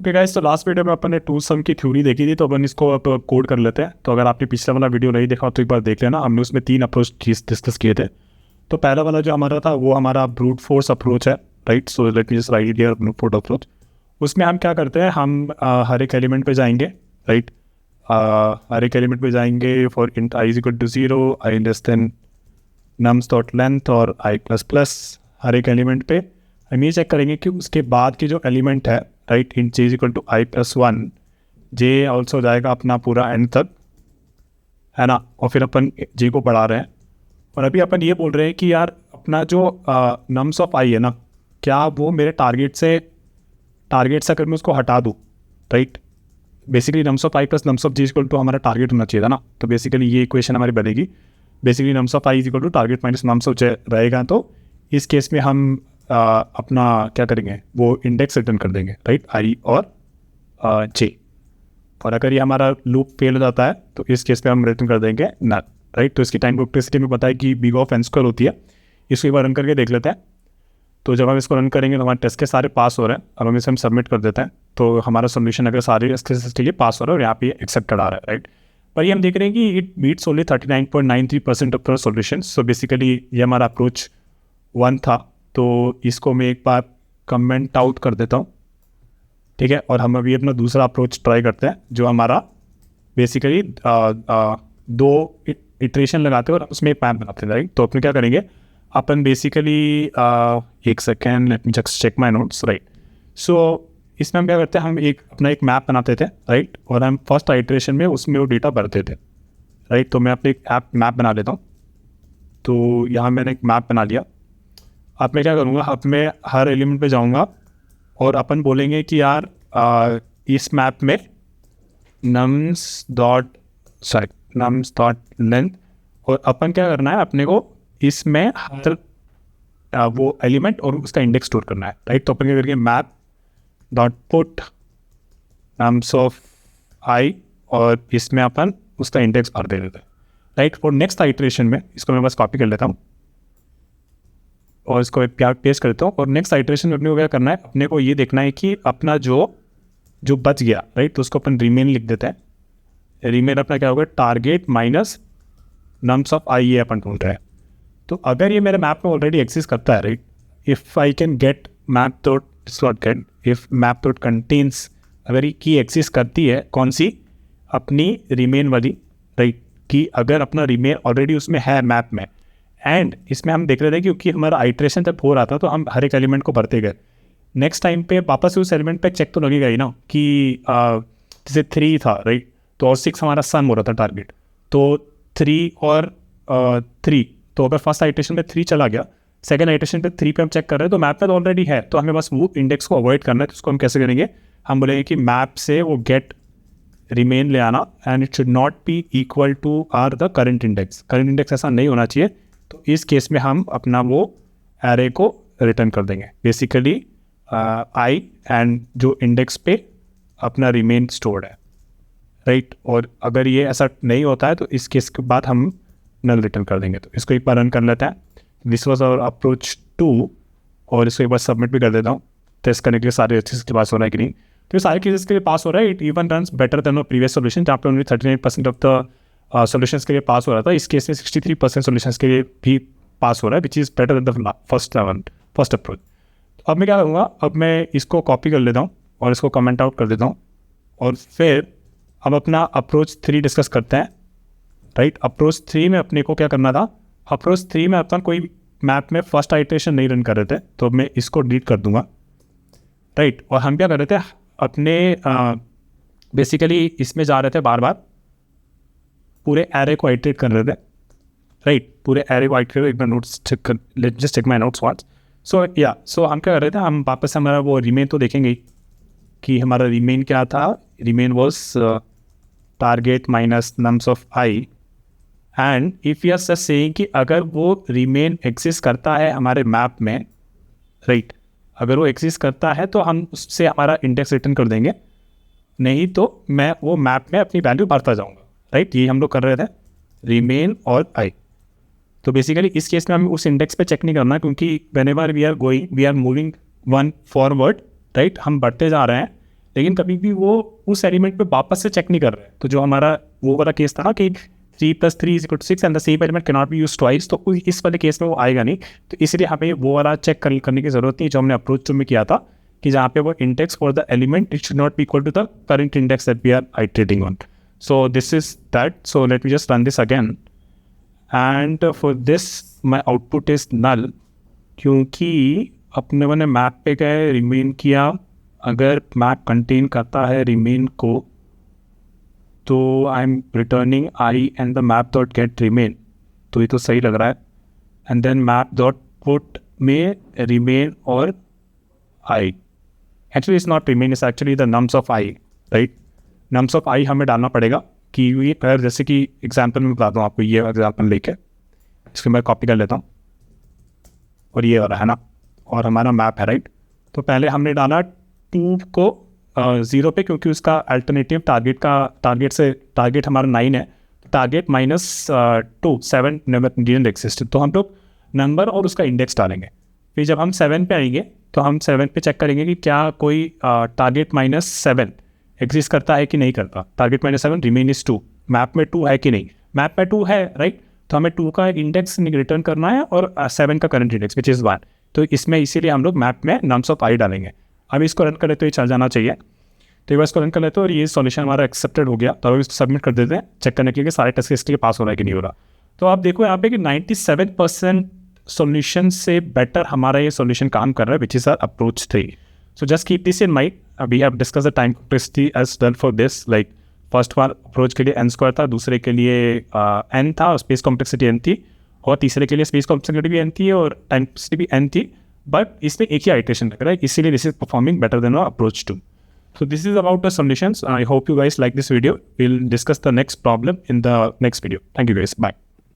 Okay guys, तो last video में अपन ने टू सम की थ्योरी देखी थी, तो अपन इसको अब कोड कर लेते हैं। तो अगर आपने पिछला वाला वीडियो नहीं देखा तो एक बार देख लेना। हमने उसमें तीन अप्रोच डिस्कस किए थे। तो पहला वाला जो हमारा था वो हमारा ब्रूट फोर्स अप्रोच है, right. So let me just right here brute force approach. उसमें हम क्या करते हैं, हम हर एक एलिमेंट पे जाएंगे, राइट। हर एक एलिमेंट पे जाएंगे for int i is equal to 0, i less than nums dot length और आई प्लस प्लस। हर एक एलिमेंट पे हम ये चेक करेंगे कि उसके बाद के जो एलिमेंट है, right, int j is equal to i plus one, j also जाएगा अपना पूरा एंड तक, है ना। और फिर अपन जे को बढ़ा रहे हैं। और अभी अपन ये बोल रहे हैं कि यार अपना जो नम्स ऑफ आई है ना, क्या वो मेरे टारगेट से अगर मैं उसको हटा दूँ, right. Basically nums of i plus nums of j equal to हमारा टारगेट होना चाहिए था ना। तो बेसिकली ये इक्वेशन हमारी बनेगी। Basically nums of I is equal to target minus nums of J रहेगा। तो इस केस में हम अपना क्या करेंगे, वो इंडेक्स रिटर्न कर देंगे, राइट, आई और जे। और अगर ये हमारा लूप फेल हो जाता है तो इस केस पे हम रिटर्न कर देंगे नल, राइट। तो इसकी टाइम कॉम्प्लेक्सिटी में पता है कि बिग ऑफ एन स्क्वायर होती है। इसको एक बार रन करके देख लेते हैं। तो जब हम इसको रन करेंगे तो हमारे टेस्ट के सारे पास हो रहे हैं। अब हम इसे सबमिट कर देते हैं। तो हमारा सोल्यूशन अगर सारे टेस्ट के लिए पास हो रहा है और यहाँ पे एक्सेप्टेड आ रहा है, राइट। पर ये हम देख रहे हैं कि it beats only 39.93% of the solution. So basically ये हमारा अप्रोच 1 था। तो इसको मैं एक बार कमेंट आउट कर देता हूँ, ठीक है। और हम अभी अपना दूसरा अप्रोच ट्राई करते हैं, जो हमारा बेसिकली दो इटरेशन लगाते हैं और उसमें एक मैप बनाते हैं, राइट। तो अपन क्या करेंगे, अपन बेसिकली एक second, let me just check my notes, right. So इसमें हम क्या करते हैं, हम अपना एक मैप बनाते थे, राइट। और हम फर्स्ट आइटरेशन में उसमें वो डेटा भरते थे, राइट। तो मैं अपने एक मैप बना लेता हूँ। तो यहाँ मैंने एक मैप बना लिया। अब मैं क्या करूँगा, अब मैं हर एलिमेंट पे जाऊँगा और अपन बोलेंगे कि यार इस मैप में नम्स डॉट लेंथ। और अपन क्या करना है, अपने को इसमें हर वो एलिमेंट और उसका इंडेक्स स्टोर करना है, राइट। तो अपन क्या करेंगे, map dot put nums of I, और इसमें अपन उसका इंडेक्स भर दे देते हैं, राइट। और नेक्स्ट आइटरेशन में इसको मैं बस कॉपी कर लेता हूँ और इसको पेस्ट करता हूँ। और नेक्स्ट आइटरेशन में अपने को क्या करना है, अपने को ये देखना है कि अपना जो बच गया, राइट, तो उसको अपन रिमेन लिख देते हैं। रिमेन अपना क्या होगा, टारगेट माइनस नम्स ऑफ आई, ये अपन ढूंढ रहे हैं। तो अगर ये मेरे मैप में ऑलरेडी एग्जिस्ट करता है, right, if I can get map dot dot get if map dot contains, अगर ये की एग्जिस्ट करती है, कौन सी, अपनी रिमेन वाली, राइट, कि अगर अपना रिमेन ऑलरेडी उसमें है मैप में। एंड इसमें हम देख रहे थे क्योंकि हमारा आइट्रेशन जब हो रहा था तो हम हर एक एलिमेंट को भरते गए। नेक्स्ट टाइम पे वापस से उस एलिमेंट पे चेक तो लगेगा ही ना कि जैसे 3 था, राइट, तो और 6 हमारा सम हो रहा था टारगेट। तो 3 और 3, तो अगर फर्स्ट आइट्रेशन पे 3 चला गया, सेकंड आइट्रेशन पे 3 पे हम चेक कर रहे हैं तो मैप में तो ऑलरेडी है। तो हमें बस वो इंडेक्स को अवॉइड करना है। तो उसको हम कैसे करेंगे, हम बोलेंगे कि मैप से वो गेट रिमेन ले आना, and it should not be equal to are the current index. Current index ऐसा नहीं होना चाहिए। तो इस केस में हम अपना वो एरे को रिटर्न कर देंगे, बेसिकली आई एंड जो इंडेक्स पे अपना रिमेन स्टोर्ड है, राइट। और अगर ये ऐसा नहीं होता है तो इस केस के बाद हम नल रिटर्न कर देंगे। तो इसको एक बार रन कर लेते हैं। This was our approach 2। और इसको एक बार सबमिट भी कर देता हूँ, टेस्ट करने के लिए सारे अच्छे के पास हो रहा है कि नहीं। तो ये सारे केसेस के लिए पास हो रहा है। It even runs better than previous solution, जहाँ पे ओनली 39% ऑफ द सोल्यूशंस के लिए पास हो रहा था। इस केस में 63% सोल्यूशंस के लिए भी पास हो रहा है, which is better than the first approach. अब मैं क्या करूँगा, अब मैं इसको कॉपी कर लेता हूँ और इसको कमेंट आउट कर देता हूँ। और फिर हम अपना अप्रोच 3 डिस्कस करते हैं, राइट। अप्रोच 3 में अपने को क्या करना था, अप्रोच 3 में अपन कोई मैप में फर्स्ट आइटरेशन नहीं रन कर रहे थे, तो मैं इसको डिलीट कर दूंगा, राइट। और हम क्या कर रहे थे, अपने बेसिकली इसमें जा रहे थे, बार बार पूरे एरे को आइटरेट कर रहे थे, राइट। पूरे एरे को आइटरेट, एक बार नोट्स चेक कर, let's just check my notes what's. So हम क्या कर रहे थे, हम वापस हमारा वो रिमेन तो देखेंगे कि हमारा रिमेन क्या था। Remain was target minus nums of i. And if you are just saying कि अगर वो रिमेन एग्जिस्ट करता है हमारे मैप में, राइट, अगर वो एग्जिस्ट करता है तो हम उससे हमारा इंडेक्स रिटर्न कर देंगे, नहीं तो मैं वो मैप में अपनी वैल्यू भरता जाऊंगा, राइट। ये हम लोग कर रहे थे, रिमेन और आई। तो बेसिकली इस केस में हमें उस इंडेक्स पे चेक नहीं करना, क्योंकि whenever we are moving one forward, right, हम बढ़ते जा रहे हैं, लेकिन कभी भी वो उस एलिमेंट पे वापस से चेक नहीं कर रहे हैं। तो जो हमारा वो वाला केस था ना कि 3 + 3 = 6 and the same element can not be used twice, तो इस वाले केस में वो आएगा नहीं। तो इसलिए हमें वो वाला चेक करने की ज़रूरत नहीं जो हमने अप्रोच 2 में किया था, कि जहाँ पे वो index for the element it should not be equal to the current index that we are iterating on. So this is that. So let me just run this again and for this my output is null, क्योंकि अपने मैंने map पे गए, remain किया। अगर map contain करता है remain को, तो I am returning I and the map dot get remain, तो ये तो सही लग रहा है। And then map dot put में रिमेन और I, actually it's not remain, it's actually the nums of I, right. Nums of I हमें डालना पड़ेगा कि ये अगर जैसे कि एग्जाम्पल में बता दूँ आपको, ये एग्जाम्पल लेके इसको मैं कॉपी कर लेता हूँ, और ये वाला है ना, और हमारा मैप है, राइट। तो पहले हमने डाला 2 को 0 पे, क्योंकि उसका अल्टरनेटिव टारगेट हमारा 9 है, टारगेट -2 7 डिडंट एग्जिस्ट, तो हम लोग नंबर और उसका इंडेक्स डालेंगे। फिर जब हम 7 पे आएंगे तो हम 7 पे चेक करेंगे कि क्या कोई टारगेट -7 एग्जिस्ट करता है कि नहीं करता। टारगेट -7 रिमेन इज 2, मैप में 2 है कि नहीं, मैप में 2 है, राइट। तो हमें 2 का इंडेक्स रिटर्न करना है और 7 का करंट इंडेक्स विच इज़ 1। तो इसमें इसीलिए हम लोग मैप में नम्स ऑफ आई डालेंगे। अब इसको रन करें तो ये चल जाना चाहिए। तो एक बार इसको रन कर लेते हैं और ये सॉल्यूशन हमारा एक्सेप्टेड हो गया। तो अब इसको सबमिट कर देते हैं चेक करने के लिए सारे टेस्ट केस के लिए पास हो रहा है कि नहीं हो रहा। तो आप देखो यहाँ पे कि 97% सॉल्यूशन से बेटर हमारा ये सॉल्यूशन काम कर रहा है, which is our approach 3। So just keep this in mind. We have discuss the time complexity as well for this, like first one approach के लिए n² था, दूसरे के लिए n था, स्पेस कॉम्प्लेक्सिटी n थी, और तीसरे के लिए स्पेस कॉम्प्लेक्सिटी भी n थी और टाइम कॉम्प्लेक्सिटी भी n थी, बट इसमें एक ही आइटरेशन लग रहा है, इसीलिए this is performing better than approach 2. So this is about the solutions. I hope you guys like this video. We'll discuss the next problem in the next video. Thank you guys. Bye.